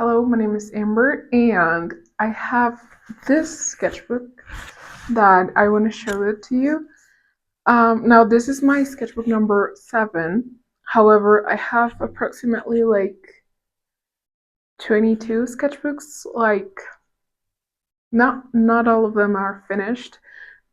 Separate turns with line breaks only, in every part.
Hello, my name is Amber, and I have this sketchbook that I want to show it to you. Now, this is my sketchbook number 7. However, I have approximately like 22 sketchbooks. Like, not all of them are finished,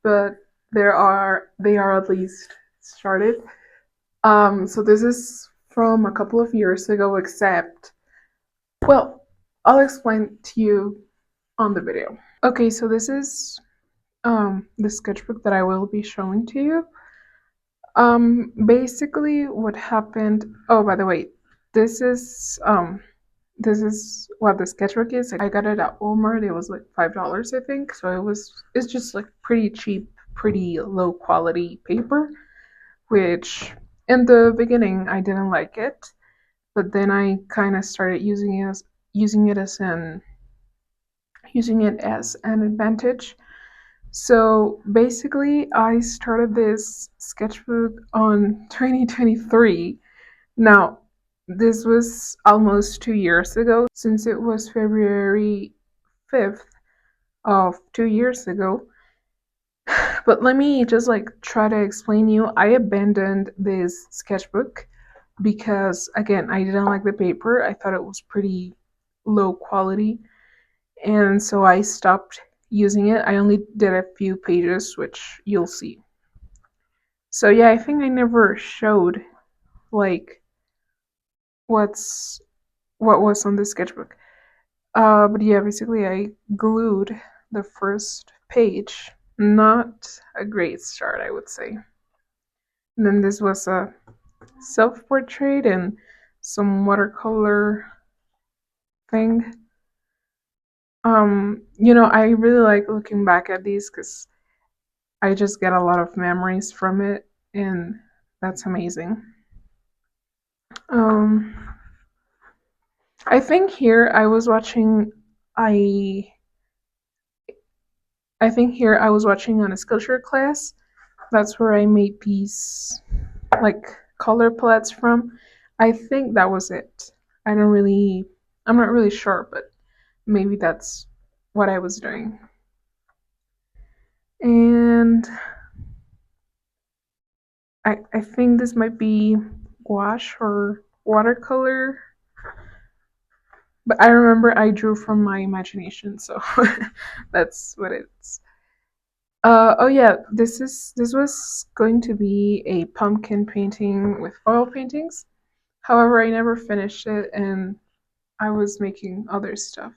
but they are at least started. So this is from a couple of years ago, except, well, I'll explain to you on the video. Okay, so this is the sketchbook that I will be showing to you. Basically what happened, oh, by the way, this is this is what the sketchbook is. I got it at Walmart. It was like $5, I think. So it's just like pretty cheap, pretty low quality paper, which in the beginning I didn't like it, but then I kind of started using it as an advantage. So basically, I started this sketchbook on 2023. Now, this was almost 2 years ago, since it was February 5th of 2 years ago. But let me just like try to explain you. I abandoned this sketchbook because, again, I didn't like the paper. I thought it was pretty low quality, and so I stopped using it. I only did a few pages, which you'll see. So yeah, I think I never showed like what was on the sketchbook. But yeah, basically I glued the first page. Not a great start, I would say. And then this was a self-portrait and some watercolor thing. I really like looking back at these because I just get a lot of memories from it, and that's amazing. Um, I think here I was watching. I I think here I was watching on a sculpture class. That's where I made these like color palettes from. I think that was it. I'm not really sure, but maybe that's what I was doing. And I think this might be gouache or watercolor, but I remember I drew from my imagination, so that's what it's. Oh yeah, this was going to be a pumpkin painting with oil paintings. However, I never finished it, and I was making other stuff.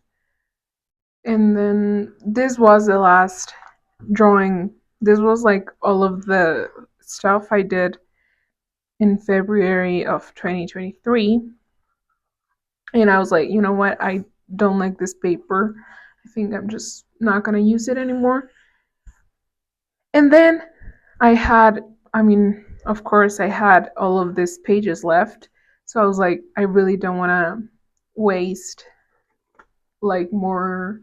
And then this was the last drawing. This was like all of the stuff I did in February of 2023. And I was like, you know what? I don't like this paper. I think I'm just not gonna use it anymore. And then I mean, of course, I had all of these pages left. So I was like, I really don't want to waste like more,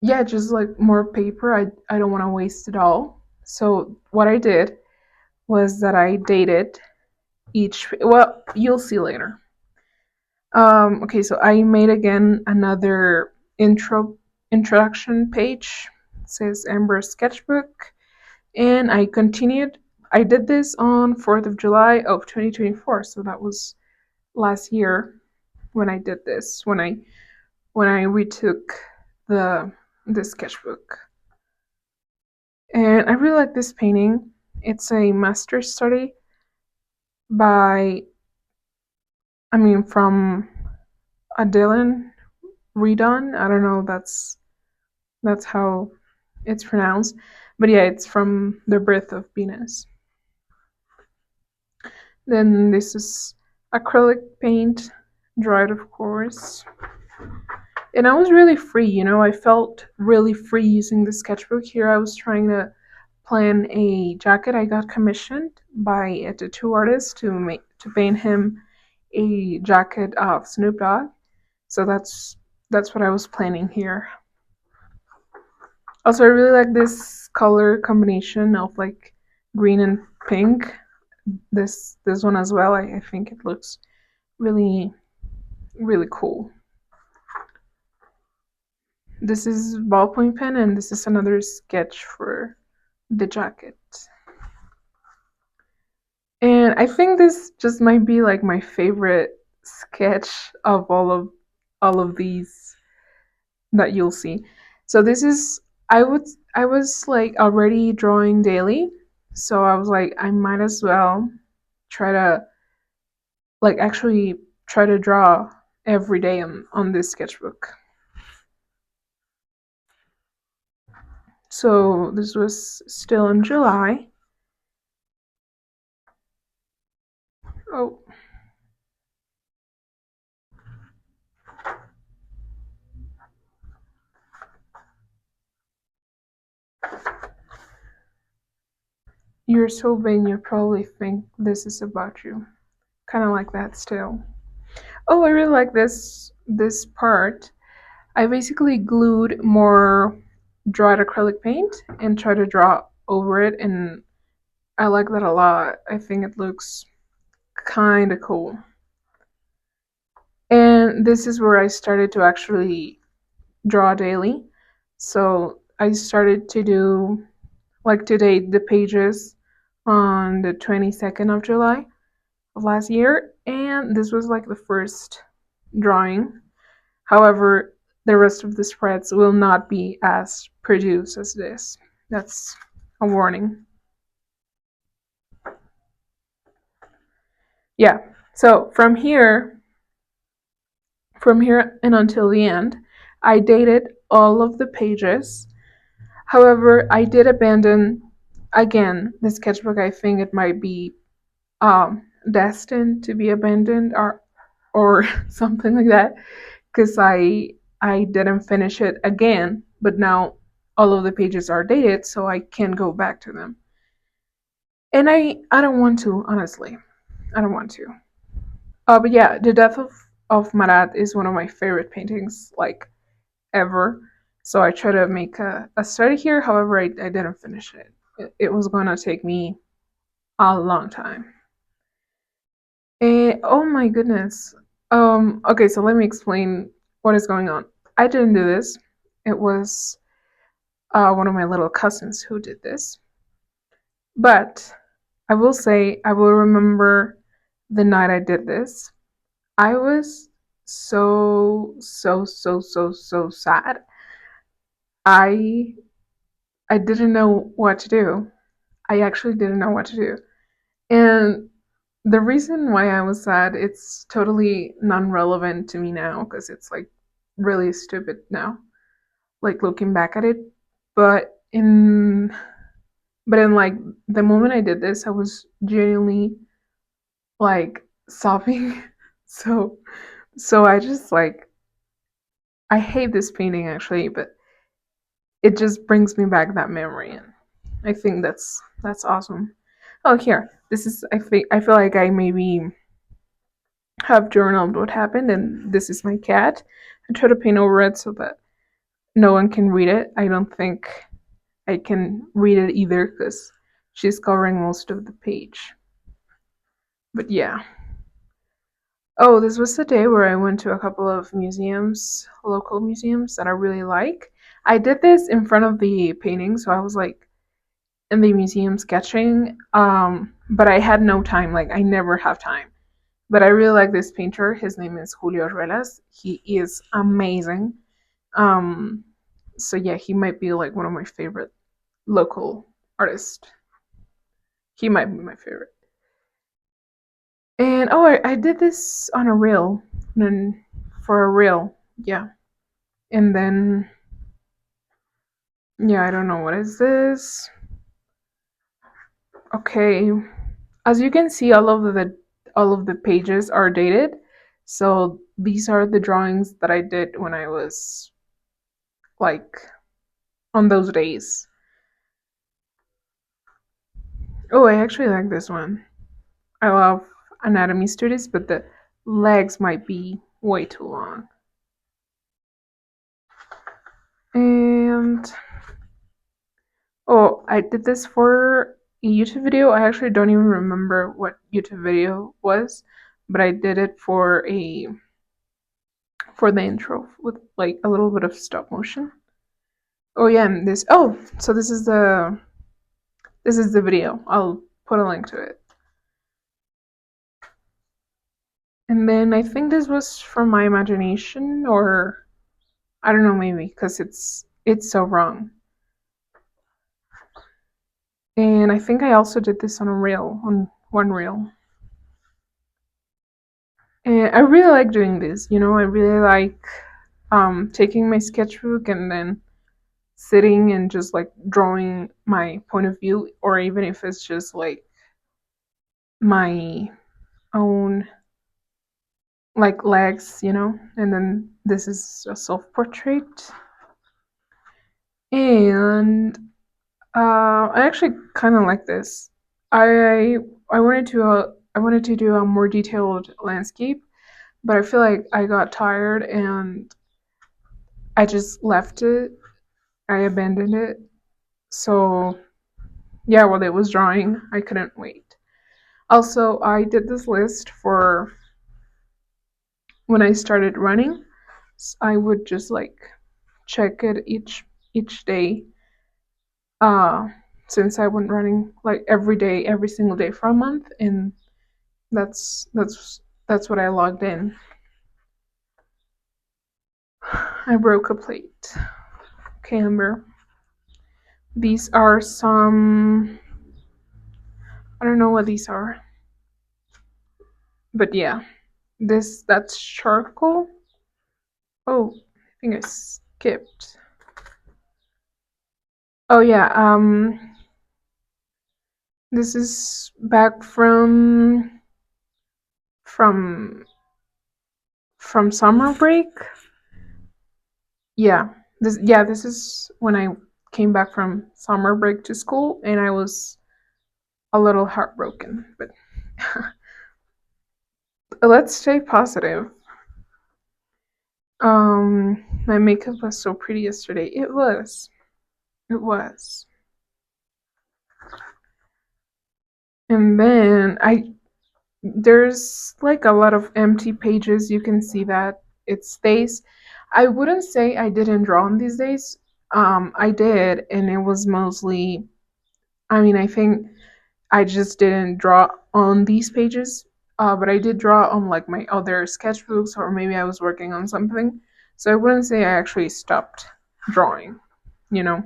yeah, just like more paper. I don't want to waste it all. So what I did was that I dated well, you'll see later. Okay, so I made again another introduction page. It says Amber Sketchbook, and I continued. I did this on 4th of July of 2024, so that was last year when I did this. When I retook the sketchbook, and I really like this painting. It's a master study by, from Dylan Redon. I don't know. That's how it's pronounced. But yeah, it's from The Birth of Venus. Then this is acrylic paint, dried of course. And I was really free, I felt really free using the sketchbook. Here I was trying to plan a jacket. I got commissioned by a tattoo artist to paint him a jacket of Snoop Dogg. So that's what I was planning here. Also, I really like this color combination of like green and pink. This one as well. I think it looks really really cool. This is ballpoint pen, and this is another sketch for the jacket. And I think this just might be like my favorite sketch of all of these that you'll see. So this is I was like already drawing daily, so I was like I might as well try to like actually try to draw every day on this sketchbook. So this was still in July. Oh, you're so vain you probably think this is about you. Kind of like that still. Oh, I really like this part. I basically glued more dried acrylic paint and try to draw over it, and I like that a lot. I think it looks kind of cool. And this is where I started to actually draw daily. So I started to do like today the pages on the 22nd of July of last year, and this was like the first drawing. However, the rest of the spreads will not be as produced as this. That's a warning. Yeah. So from here and until the end, I dated all of the pages. However, I did abandon again the sketchbook. I think it might be destined to be abandoned or something like that because I didn't finish it again. But now all of the pages are dated, so I can go back to them. And I don't want to, honestly. I don't want to. But yeah, the death of Marat is one of my favorite paintings, like ever. So I try to make a study here. However, I didn't finish it. It was going to take me a long time. Oh my goodness. Okay, so let me explain what is going on. I didn't do this. It was one of my little cousins who did this. But I will say, I will remember the night I did this. I was so sad. I I didn't know what to do. I actually didn't know what to do. And the reason why I was sad, it's totally non-relevant to me now because it's like really stupid now, like looking back at it. But in like the moment I did this, I was genuinely like sobbing. So I just like I hate this painting actually, but it just brings me back that memory, and I think that's awesome. Oh, here, this is I feel like I maybe have journaled what happened, and this is my cat. I try to paint over it so that no one can read it. I don't think I can read it either because she's covering most of the page. But yeah. Oh, this was the day where I went to a couple of museums, local museums that I really like. I did this in front of the painting, so I was like in the museum sketching. But I had no time. Like I never have time. But I really like this painter. His name is Julio Ruelas. He is amazing. Um, so yeah, he might be like one of my favorite local artists. He might be my favorite. And oh, I did this on a reel, and for a reel, yeah. And then yeah, I don't know what is this. Okay, as you can see, all of the pages are dated. So these are the drawings that I did when I was like on those days. Oh, I actually like this one. I love anatomy studies, but the legs might be way too long. And oh, I did this for a YouTube video. I actually don't even remember what YouTube video was, but I did it for a for the intro with like a little bit of stop motion. Oh yeah, and this. Oh, so this is the video. I'll put a link to it. And then I think this was from my imagination, or I don't know, maybe because it's so wrong. And I think I also did this on a reel, on one reel. And I really like doing this. I really like taking my sketchbook and then sitting and just like drawing my point of view, or even if it's just like my own like legs. And then this is a self portrait. And I actually kind of like this. I wanted to do a more detailed landscape, but I feel like I got tired and I just left it. I abandoned it. So yeah, while it was drawing, I couldn't wait. Also, I did this list for when I started running. I would just like check it each day. Uh, since I went running like every day, every single day for a month, and that's what I logged in. I broke a plate. Okay, Amber. These are some. I don't know what these are, but yeah, that's charcoal. Oh, I think I skipped. Oh yeah, this is back from from summer break. Yeah, this is when I came back from summer break to school, and I was a little heartbroken. But let's stay positive. My makeup was so pretty yesterday. It was. It was. And then there's like a lot of empty pages. You can see that it stays. I wouldn't say I didn't draw on these days. I did, and it was mostly. I mean, I think I just didn't draw on these pages, but I did draw on like my other sketchbooks, or maybe I was working on something. So I wouldn't say I actually stopped drawing. You know.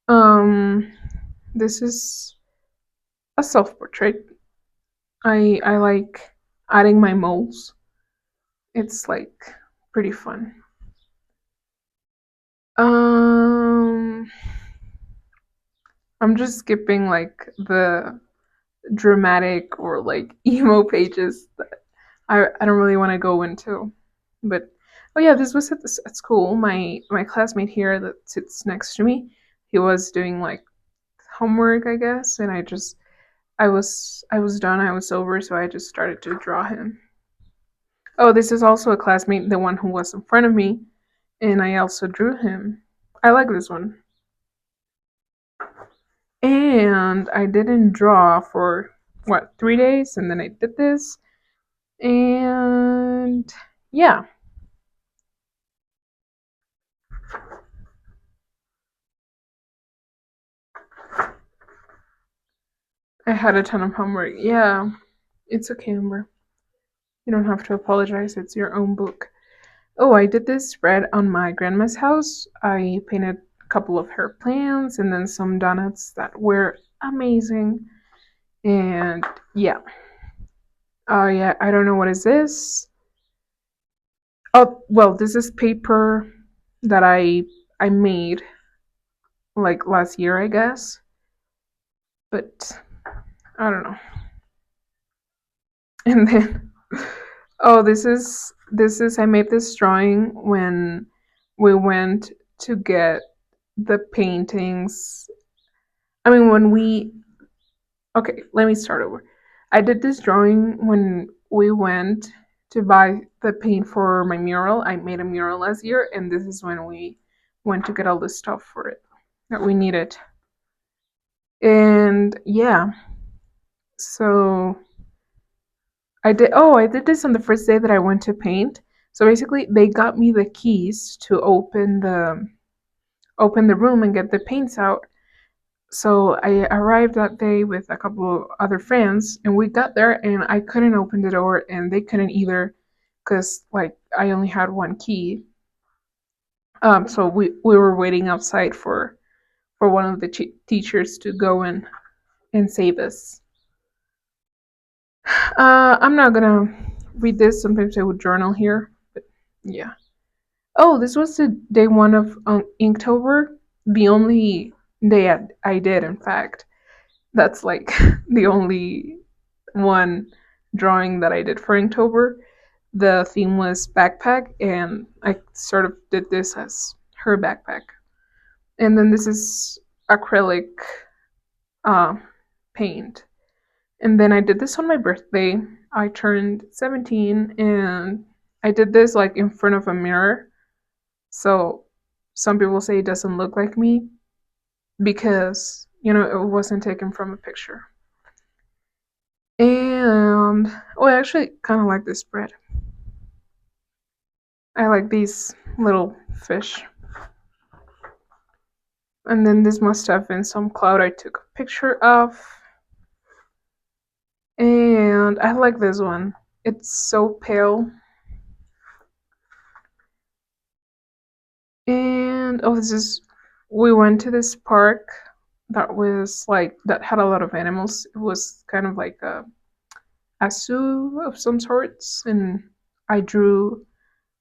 Um, this is a self portrait. I like adding my moles. It's like pretty fun. Um, I'm just skipping like the dramatic or like emo pages that I don't really want to go into. But oh yeah, this was at school. My classmate here that sits next to me, he was doing like homework, I guess, and I was done. I was over, so I just started to draw him. Oh, this is also a classmate, the one who was in front of me, and I also drew him. I like this one. And I didn't draw for what, 3 days, and then I did this, and yeah, I had a ton of homework. Yeah, it's okay, Amber. You don't have to apologize. It's your own book. Oh, I did this spread on my grandma's house. I painted a couple of her plants and then some donuts that were amazing. And yeah. Oh yeah, I don't know what is this. Oh, well, this is paper that I made like last year, I guess. But I don't know. And then oh, this is I made this drawing when we went to get the paintings. I mean, when we okay, let me start over. I did this drawing when we went to buy the paint for my mural. I made a mural last year, and this is when we went to get all the stuff for it that we needed. And yeah, so I did this on the first day that I went to paint. So basically, they got me the keys to open the room and get the paints out. So I arrived that day with a couple of other friends, and we got there, and I couldn't open the door, and they couldn't either, because like I only had one key. So we were waiting outside for one of the teachers to go and save us. I'm not gonna read this. Sometimes I would journal here, but yeah. Oh, this was the day one of Inktober. The only day I did, in fact. That's like the only one drawing that I did for Inktober. The theme was backpack, and I sort of did this as her backpack. And then this is acrylic uh, paint. And then I did this on my birthday. I turned 17, and I did this like in front of a mirror. So some people say it doesn't look like me because, it wasn't taken from a picture. And I actually kind of like this spread. I like these little fish. And then this must have been some cloud I took a picture of. And I like this one. It's so pale. And we went to this park that had a lot of animals. It was kind of like a zoo of some sorts. And I drew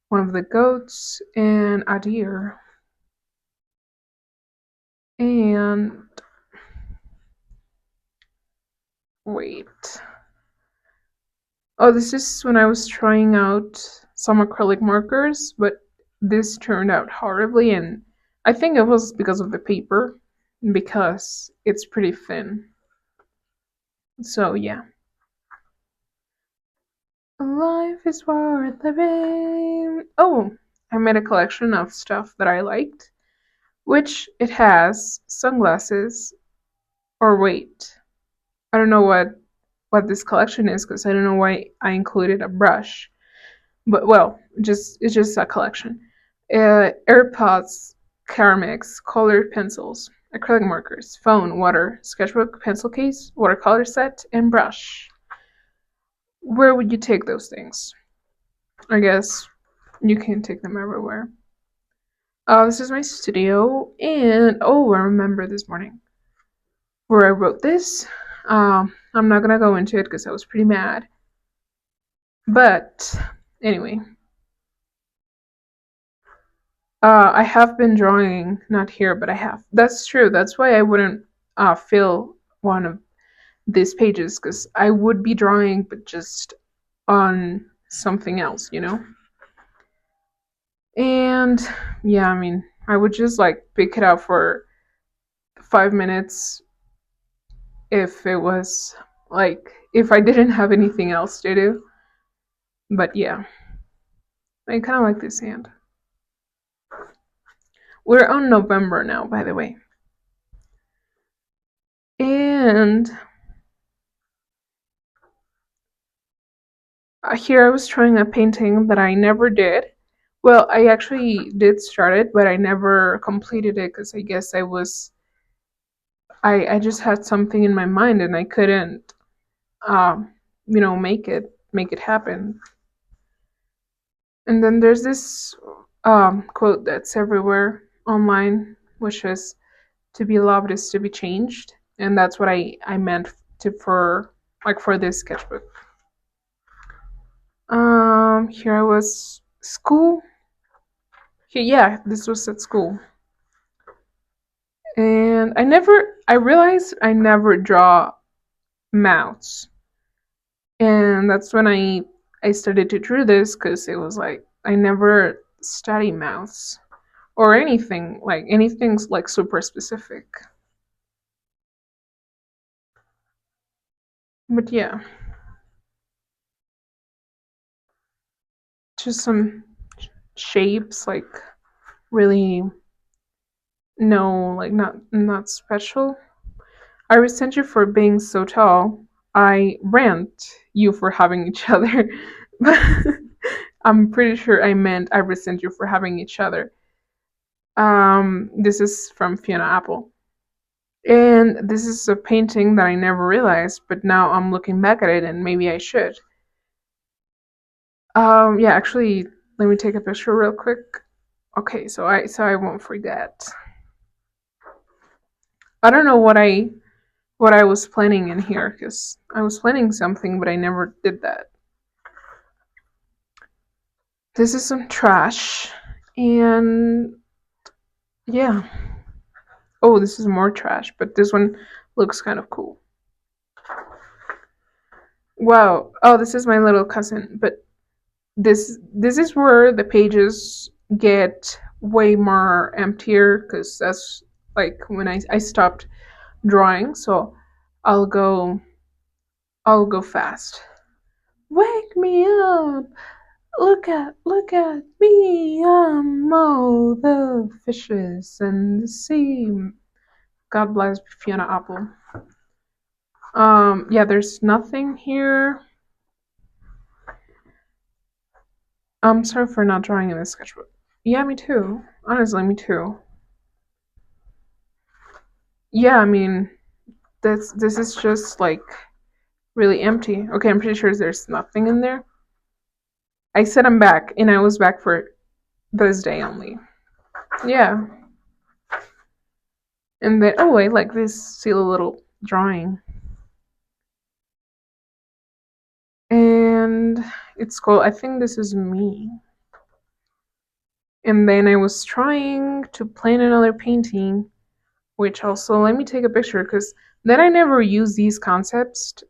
one of the goats and a deer. And wait. Oh, this is when I was trying out some acrylic markers, but this turned out horribly, and I think it was because of the paper, because it's pretty thin. So, yeah. Life is worth living. Oh, I made a collection of stuff that I liked, which it has sunglasses, or wait, I don't know what this collection is because I don't know why I included a brush. But well, it's just a collection. AirPods, ceramics, colored pencils, acrylic markers, phone, water, sketchbook, pencil case, watercolor set, and brush. Where would you take those things? I guess you can take them everywhere. This is my studio, and I remember this morning where I wrote this. I'm not gonna go into it because I was pretty mad. But anyway, I have been drawing, not here, but I have. That's true. That's why I wouldn't fill one of these pages because I would be drawing, but just on something else. And yeah, I mean, I would just like pick it up for 5 minutes if it was like if I didn't have anything else to do. But yeah, I kind of like this hand. We're on November now, by the way. And here I was trying a painting that I never did. Well, I actually did start it, but I never completed it because I guess I just had something in my mind and I couldn't, make it happen. And then there's this quote that's everywhere online, which is, "To be loved is to be changed," and that's what I meant for this sketchbook. Here I was school. Yeah, this was at school. And I realized I never draw mouths. And that's when I started to draw this because it was like, I never study mouths or anything's like super specific. But yeah, just some shapes, like really no, like not special. I resent you for being so tall. I rant you for having each other. But I'm pretty sure I meant I resent you for having each other. This is from Fiona Apple. And this is a painting that I never realized, but now I'm looking back at it and maybe I should. Yeah, actually, let me take a picture real quick. Okay, so I won't forget. I don't know what I was planning in here because I was planning something, but I never did that. This is some trash, and yeah. Oh, this is more trash, but this one looks kind of cool. Wow. Oh, this is my little cousin, but this is where the pages get way more emptier because that's like when I stopped drawing, so I'll go I'll go fast. Wake me up. Look at me. I'm all the fishes in the sea. God bless Fiona Apple. Yeah, there's nothing here. I'm sorry for not drawing in this sketchbook. Yeah, me too. Honestly, me too. Yeah, I mean, this is just like really empty. Okay, I'm pretty sure there's nothing in there. I said I'm back, and I was back for this day only. Yeah, and then oh, I like this silly little drawing, and it's called. I think this is me. And then I was trying to plan another painting, which also let me take a picture because then I never use these concepts,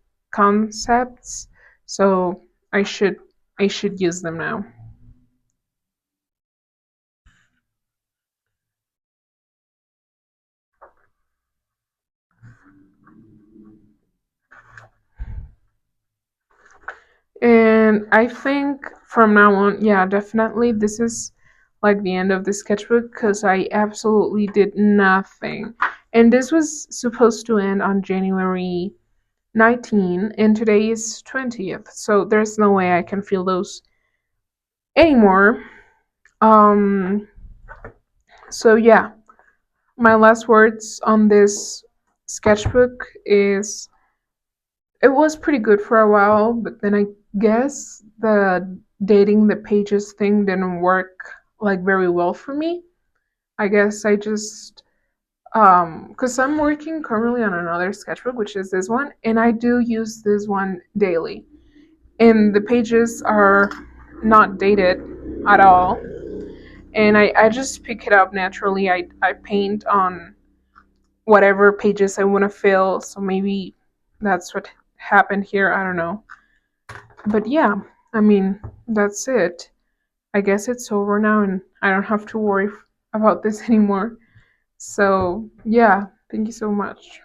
so I should I should use them now. And I think from now on, yeah, definitely this is like the end of the sketchbook because I absolutely did nothing. And this was supposed to end on January 19 and today is 20th. So there's no way I can feel those anymore. Um so yeah, my last words on this sketchbook is it was pretty good for a while, but then I guess the dating the pages thing didn't work like very well for me. I guess I just because I'm working currently on another sketchbook, which is this one, and I do use this one daily. And the pages are not dated at all. And I just pick it up naturally. I paint on whatever pages I want to fill. So maybe that's what happened here. I don't know. But yeah, I mean, that's it. I guess it's over now and I don't have to worry about this anymore. So, yeah, thank you so much.